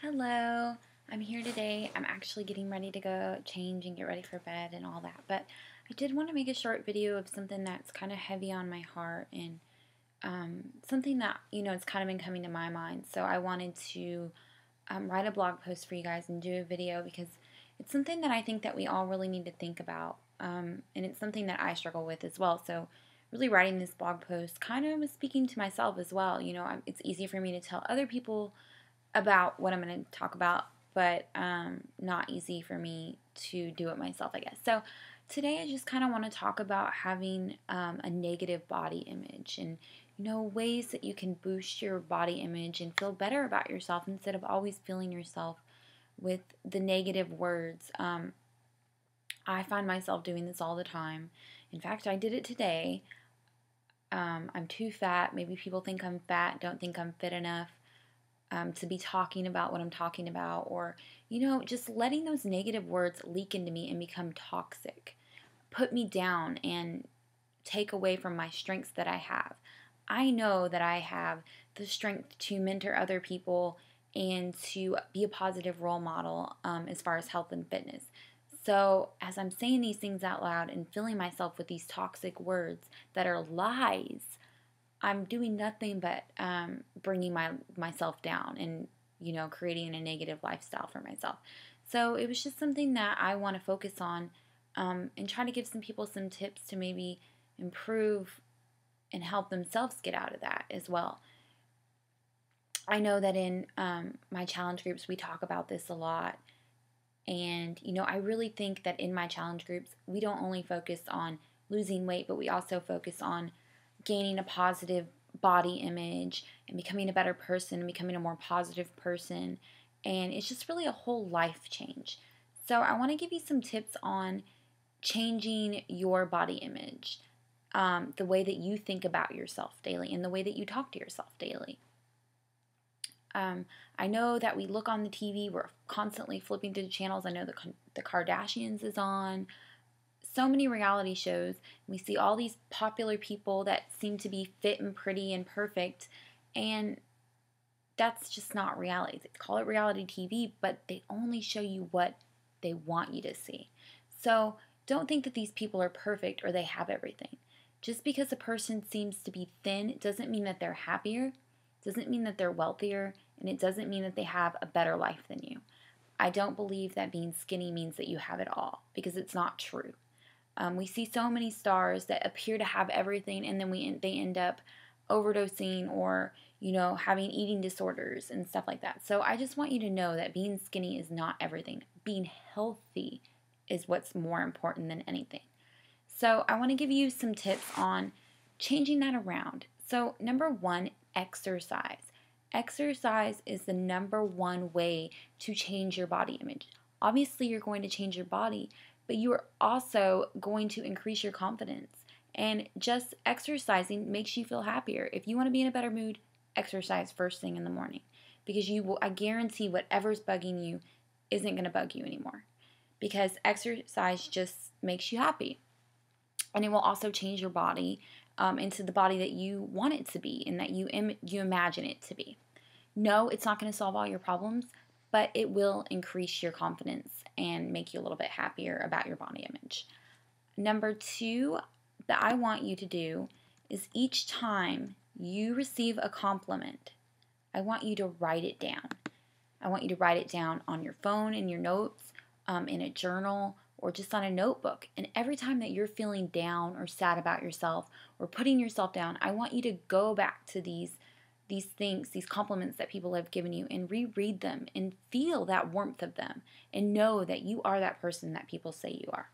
Hello, I'm here today. I'm actually getting ready to go change and get ready for bed and all that, but I did want to make a short video of something that's kind of heavy on my heart and something that, it's kind of been coming to my mind. So I wanted to write a blog post for you guys and do a video because it's something that I think that we all really need to think about, and it's something that I struggle with as well. So really writing this blog post kind of was speaking to myself as well. It's easy for me to tell other people about what I'm going to talk about, but not easy for me to do it myself, I guess. So today I just kind of want to talk about having a negative body image and, ways that you can boost your body image and feel better about yourself instead of always feeling yourself with the negative words. I find myself doing this all the time. In fact, I did it today. I'm too fat. Maybe people think I'm fat, don't think I'm fit enough. To be talking about what I'm talking about, or, just letting those negative words leak into me and become toxic, put me down and take away from my strengths that I have. I know that I have the strength to mentor other people and to be a positive role model as far as health and fitness. So as I'm saying these things out loud and filling myself with these toxic words that are lies, I'm doing nothing but bringing myself down and, creating a negative lifestyle for myself. So it was just something that I want to focus on and try to give some people some tips to maybe improve and help themselves get out of that as well. I know that in my challenge groups, we talk about this a lot. And, I really think that in my challenge groups, we don't only focus on losing weight, but we also focus on gaining a positive body image and becoming a better person and becoming a more positive person. And it's just really a whole life change. So I want to give you some tips on changing your body image, the way that you think about yourself daily and the way that you talk to yourself daily. I know that we look on the TV, we're constantly flipping through the channels. I know the Kardashians is on. So many reality shows. We see all these popular people that seem to be fit and pretty and perfect, and that's just not reality. They call it reality TV, but they only show you what they want you to see. So don't think that these people are perfect or they have everything. Just because a person seems to be thin, it doesn't mean that they're happier, doesn't mean that they're wealthier, and it doesn't mean that they have a better life than you. I don't believe that being skinny means that you have it all, because it's not true. We see so many stars that appear to have everything, and then they end up overdosing or, having eating disorders and stuff like that. So I just want you to know that being skinny is not everything. Being healthy is what's more important than anything. So I want to give you some tips on changing that around. So number one, exercise. Exercise is the number one way to change your body image. Obviously, you're going to change your body, but you are also going to increase your confidence. And just exercising makes you feel happier. If you want to be in a better mood, exercise first thing in the morning. Because I guarantee whatever's bugging you isn't going to bug you anymore. Because exercise just makes you happy. And it will also change your body into the body that you want it to be and that you imagine it to be. No, it's not going to solve all your problems, but it will increase your confidence and make you a little bit happier about your body image. Number two that I want you to do is each time you receive a compliment, I want you to write it down. I want you to write it down on your phone, in your notes, in a journal, or just on a notebook. And every time that you're feeling down or sad about yourself or putting yourself down, I want you to go back to these things, these compliments that people have given you, and reread them and feel that warmth of them and know that you are that person that people say you are.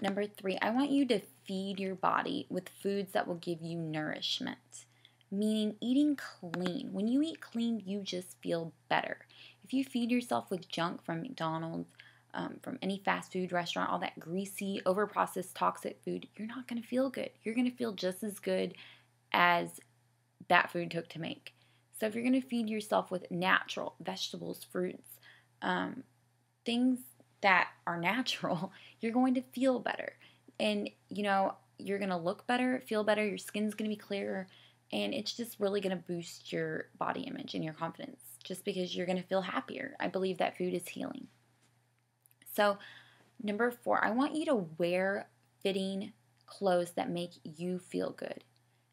Number three, I want you to feed your body with foods that will give you nourishment, meaning eating clean. When you eat clean, you just feel better. If you feed yourself with junk from McDonald's, from any fast food restaurant, all that greasy, overprocessed, toxic food, you're not going to feel good. You're going to feel just as good as that food took to make. So if you're going to feed yourself with natural vegetables, fruits, things that are natural, you're going to feel better. And, you're going to look better, feel better, your skin's going to be clearer, and it's just really going to boost your body image and your confidence. just because you're going to feel happier. I believe that food is healing. So, number 4, I want you to wear fitting clothes that make you feel good,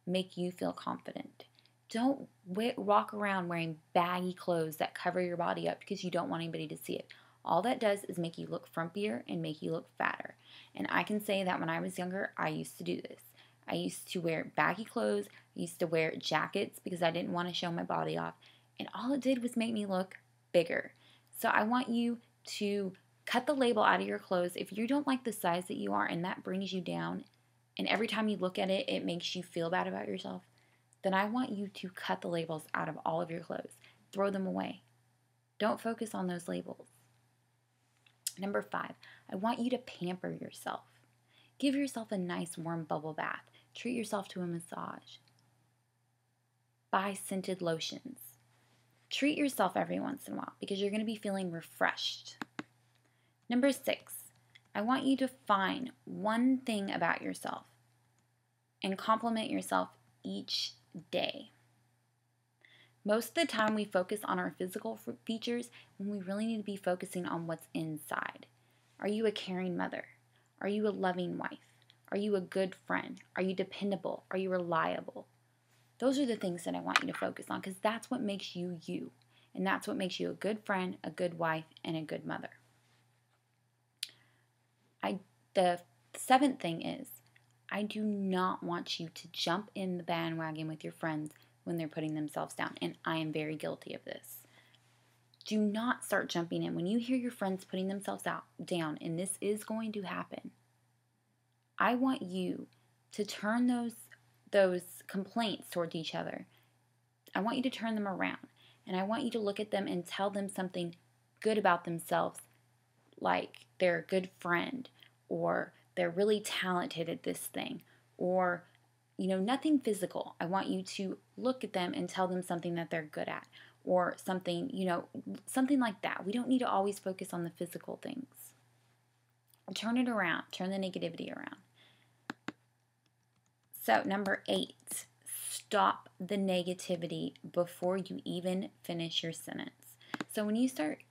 make you feel confident. Don't walk around wearing baggy clothes that cover your body up because you don't want anybody to see it. All that does is make you look frumpier and make you look fatter. And I can say that when I was younger, I used to do this. I used to wear baggy clothes. I used to wear jackets because I didn't want to show my body off. And all it did was make me look bigger. So I want you to cut the label out of your clothes. If you don't like the size that you are and that brings you down, and every time you look at it, it makes you feel bad about yourself, then I want you to cut the labels out of all of your clothes. Throw them away. Don't focus on those labels. Number 5, I want you to pamper yourself. Give yourself a nice warm bubble bath. Treat yourself to a massage. Buy scented lotions. Treat yourself every once in a while because you're going to be feeling refreshed. Number 6, I want you to find one thing about yourself and compliment yourself each day. Most of the time we focus on our physical features when we really need to be focusing on what's inside. Are you a caring mother? Are you a loving wife? Are you a good friend? Are you dependable? Are you reliable? Those are the things that I want you to focus on because that's what makes you you. And that's what makes you a good friend, a good wife, and a good mother. The 7th thing is, I do not want you to jump in the bandwagon with your friends when they're putting themselves down, and I am very guilty of this. Do not start jumping in. When you hear your friends putting themselves down, and this is going to happen, I want you to turn those complaints towards each other. I want you to turn them around, and I want you to look at them and tell them something good about themselves, like they're a good friend, or they're really talented at this thing, or nothing physical. I want you to look at them and tell them something that they're good at, or something, something like that. We don't need to always focus on the physical things. Turn it around. Turn the negativity around. So, number 8, stop the negativity before you even finish your sentence. So when you start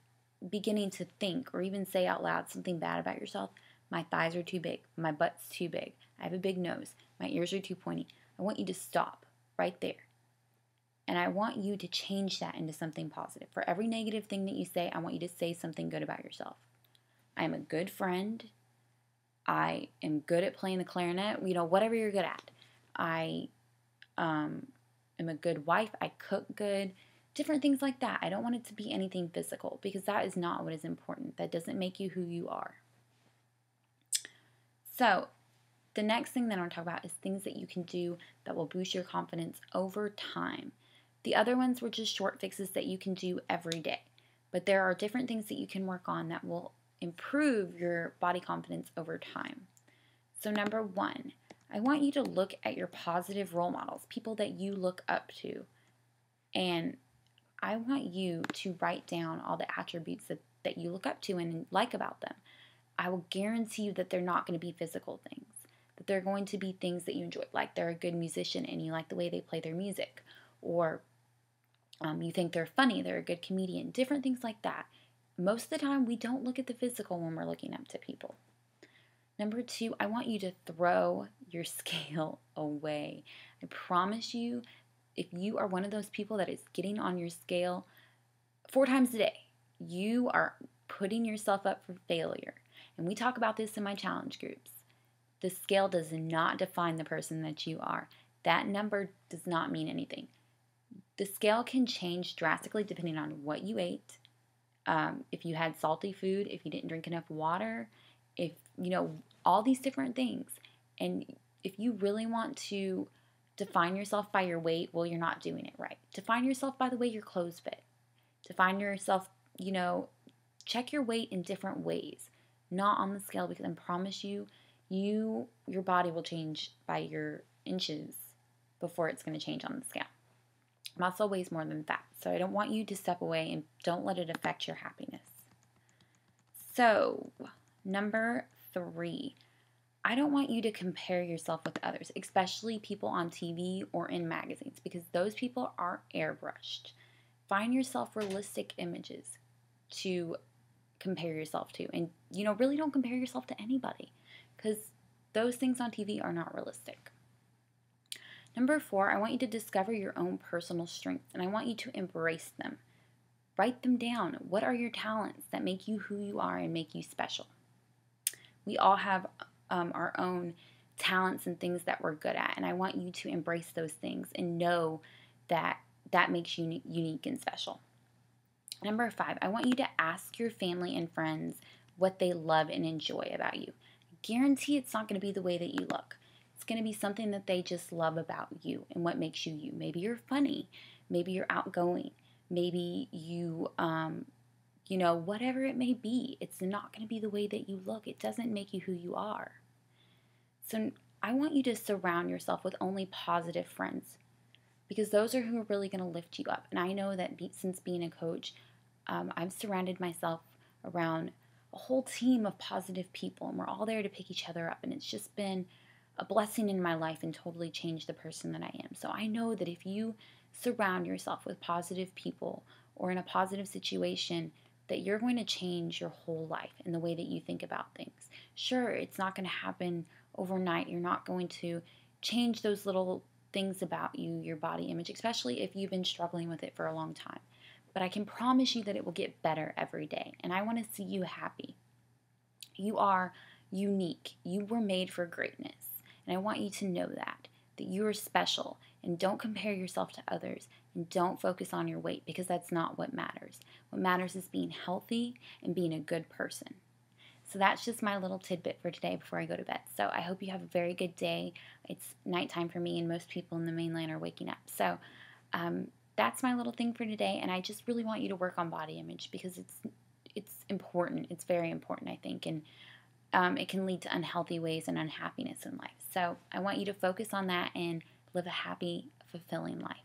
beginning to think or even say out loud something bad about yourself, my thighs are too big, my butt's too big, I have a big nose, my ears are too pointy, I want you to stop right there. And I want you to change that into something positive. For every negative thing that you say, I want you to say something good about yourself. I am a good friend. I am good at playing the clarinet, whatever you're good at. I am a good wife. I cook good. Different things like that. I don't want it to be anything physical because that is not what is important. That doesn't make you who you are. So, the next thing that I want to talk about is things that you can do that will boost your confidence over time. The other ones were just short fixes that you can do every day. But there are different things that you can work on that will improve your body confidence over time. So number 1, I want you to look at your positive role models, people that you look up to. And I want you to write down all the attributes that you look up to and like about them. I will guarantee you that they're not going to be physical things, that they're going to be things that you enjoy, like they're a good musician and you like the way they play their music, or you think they're funny, they're a good comedian, different things like that. Most of the time, we don't look at the physical when we're looking up to people. Number 2, I want you to throw your scale away. I promise you, if you are one of those people that is getting on your scale 4 times a day, you are putting yourself up for failure. And we talk about this in my challenge groups. The scale does not define the person that you are. That number does not mean anything. The scale can change drastically depending on what you ate, if you had salty food, if you didn't drink enough water, if, all these different things. And if you really want to define yourself by your weight, well, you're not doing it right. Define yourself by the way your clothes fit. Define yourself, check your weight in different ways, not on the scale, because I promise you, your body will change by your inches before it's going to change on the scale. Muscle weighs more than fat, so I don't want you to step away and don't let it affect your happiness. So, number 3, I don't want you to compare yourself with others, especially people on TV or in magazines, because those people are airbrushed. Find yourself realistic images to compare yourself to. And, really don't compare yourself to anybody, because those things on TV are not realistic. Number 4, I want you to discover your own personal strengths, and I want you to embrace them. Write them down. What are your talents that make you who you are and make you special? We all have our own talents and things that we're good at, and I want you to embrace those things and know that that makes you unique and special. Number 5, I want you to ask your family and friends what they love and enjoy about you. Guarantee it's not going to be the way that you look. It's going to be something that they just love about you and what makes you you. Maybe you're funny. Maybe you're outgoing. Maybe you, whatever it may be. It's not going to be the way that you look. It doesn't make you who you are. So I want you to surround yourself with only positive friends, because those are who are really going to lift you up. And I know that since being a coach, I've surrounded myself around a whole team of positive people, and we're all there to pick each other up. And it's just been a blessing in my life and totally changed the person that I am. So I know that if you surround yourself with positive people or in a positive situation, that you're going to change your whole life in the way that you think about things. Sure, it's not going to happen overnight. You're not going to change those little things about you, your body image, especially if you've been struggling with it for a long time. But I can promise you that it will get better every day, and I want to see you happy. You are unique. You were made for greatness, and I want you to know that you are special, and don't compare yourself to others, and don't focus on your weight, because that's not what matters. What matters is being healthy and being a good person. So that's just my little tidbit for today before I go to bed. So I hope you have a very good day. It's nighttime for me, and most people in the mainland are waking up. So that's my little thing for today, and I just really want you to work on body image, because it's important. It's very important, I think, and it can lead to unhealthy ways and unhappiness in life. So I want you to focus on that and live a happy, fulfilling life.